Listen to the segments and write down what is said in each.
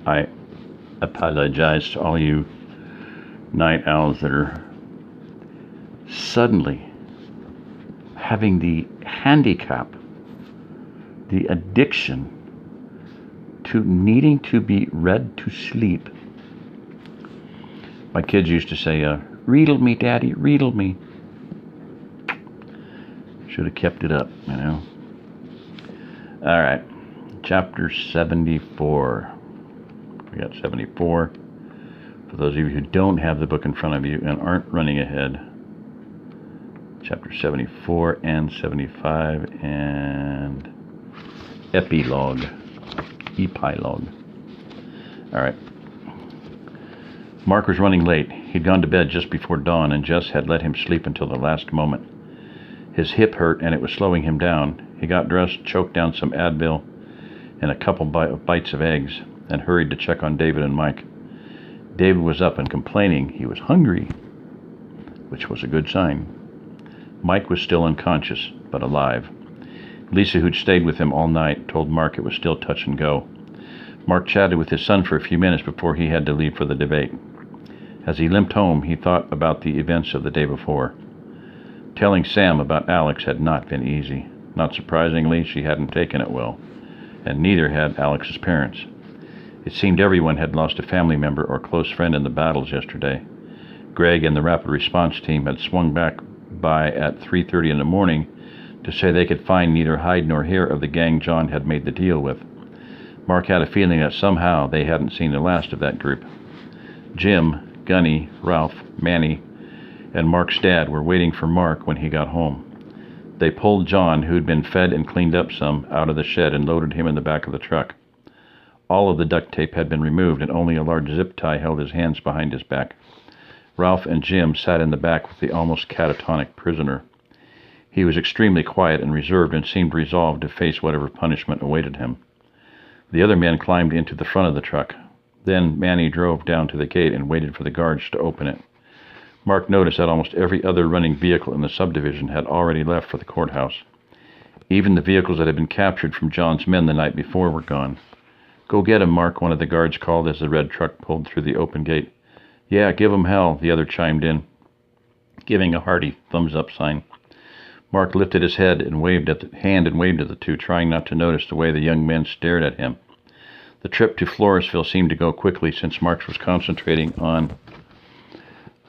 I apologize to all you night owls that are suddenly having the handicap, the addiction to needing to be read to sleep. My kids used to say, "Readle me, Daddy, readle me." Should have kept it up, you know. All right, chapter 74. We got 74. For those of you who don't have the book in front of you and aren't running ahead, chapter 74 and 75 and epilogue. All right. Mark was running late. He'd gone to bed just before dawn, and Jess had let him sleep until the last moment. His hip hurt, and it was slowing him down. He got dressed, choked down some Advil and a couple bites of eggs, and hurried to check on David and Mike. David was up and complaining he was hungry, which was a good sign. Mike was still unconscious, but alive. Lisa, who'd stayed with him all night, told Mark it was still touch and go. Mark chatted with his son for a few minutes before he had to leave for the debate. As he limped home, he thought about the events of the day before. Telling Sam about Alex had not been easy. Not surprisingly, she hadn't taken it well, and neither had Alex's parents. It seemed everyone had lost a family member or close friend in the battles yesterday. Greg and the rapid response team had swung back by at 3:30 in the morning to say they could find neither hide nor hair of the gang John had made the deal with. Mark had a feeling that somehow they hadn't seen the last of that group. Jim, Gunny, Ralph, Manny, and Mark's dad were waiting for Mark when he got home. They pulled John, who'd been fed and cleaned up some, out of the shed and loaded him in the back of the truck. All of the duct tape had been removed, and only a large zip tie held his hands behind his back. Ralph and Jim sat in the back with the almost catatonic prisoner. He was extremely quiet and reserved and seemed resolved to face whatever punishment awaited him. The other men climbed into the front of the truck. Then Manny drove down to the gate and waited for the guards to open it. Mark noticed that almost every other running vehicle in the subdivision had already left for the courthouse. Even the vehicles that had been captured from John's men the night before were gone. "Go get him, Mark," one of the guards called as the red truck pulled through the open gate. "Yeah, give him hell," the other chimed in, giving a hearty thumbs-up sign. Mark lifted his head and waved at the two, trying not to notice the way the young men stared at him. The trip to Floresville seemed to go quickly since Mark was concentrating on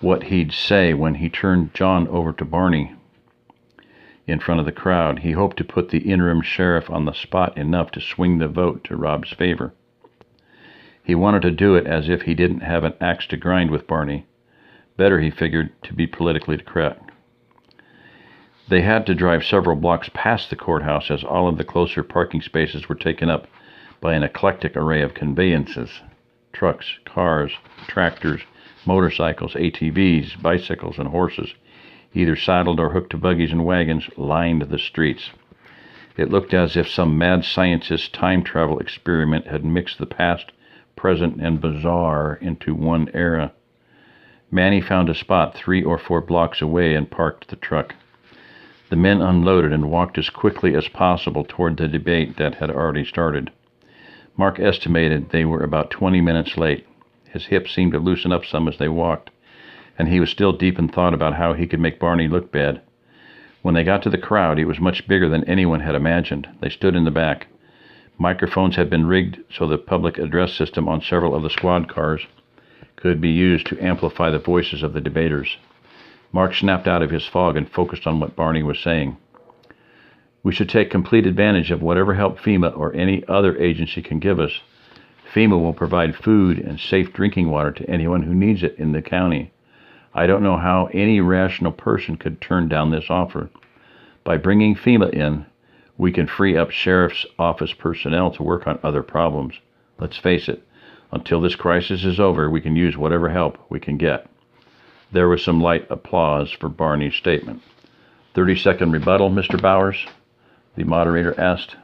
what he'd say when he turned John over to Barney in front of the crowd. He hoped to put the interim sheriff on the spot enough to swing the vote to Rob's favor. He wanted to do it as if he didn't have an axe to grind with Barney. Better, he figured, to be politically correct. They had to drive several blocks past the courthouse as all of the closer parking spaces were taken up by an eclectic array of conveyances. Trucks, cars, tractors, motorcycles, ATVs, bicycles, and horses, either saddled or hooked to buggies and wagons, lined the streets. It looked as if some mad scientist's time travel experiment had mixed the past, present, and bizarre into one era. Manny found a spot 3 or 4 blocks away and parked the truck. The men unloaded and walked as quickly as possible toward the debate that had already started. Mark estimated they were about 20 minutes late. His hips seemed to loosen up some as they walked, and he was still deep in thought about how he could make Barney look bad. When they got to the crowd, it was much bigger than anyone had imagined. They stood in the back. Microphones had been rigged so the public address system on several of the squad cars could be used to amplify the voices of the debaters. Mark snapped out of his fog and focused on what Barney was saying. "We should take complete advantage of whatever help FEMA or any other agency can give us. FEMA will provide food and safe drinking water to anyone who needs it in the county. I don't know how any rational person could turn down this offer. By bringing FEMA in, we can free up sheriff's office personnel to work on other problems. Let's face it, until this crisis is over, we can use whatever help we can get." There was some light applause for Barney's statement. 30-second rebuttal, Mr. Bowers? The moderator asked.